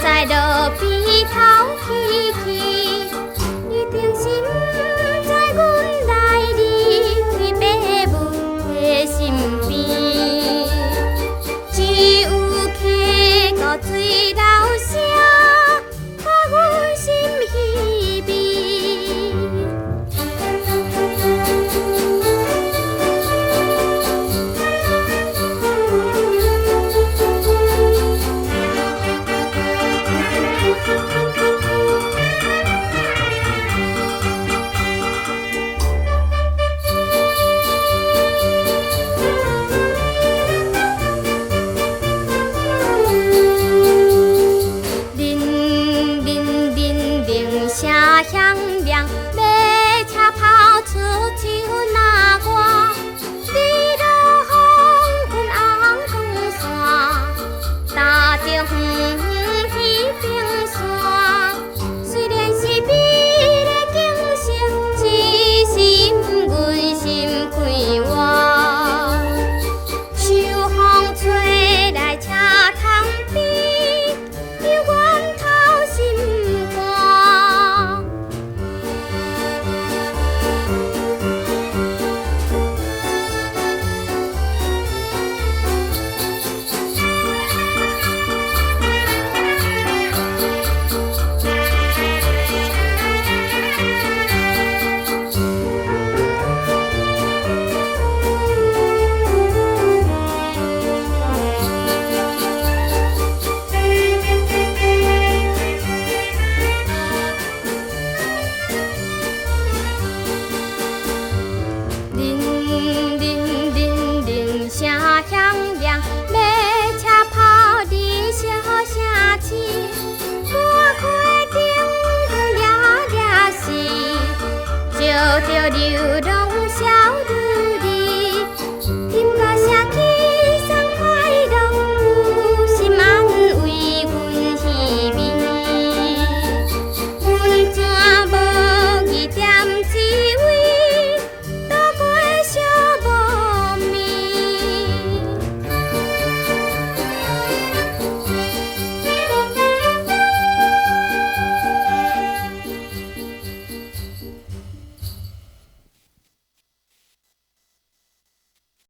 在路边头起起，你定心在阮来离开爸母的身边，只有溪谷水流声，把阮心稀微。响亮，马车跑出秋那外，你落风困红光线，踏着远远彼边山。虽然是美丽景色，只是阮心快活。秋风吹来车窗边，犹原透心肝。响亮，马车跑伫小城市，半溪顶风掠掠时，照着流浪。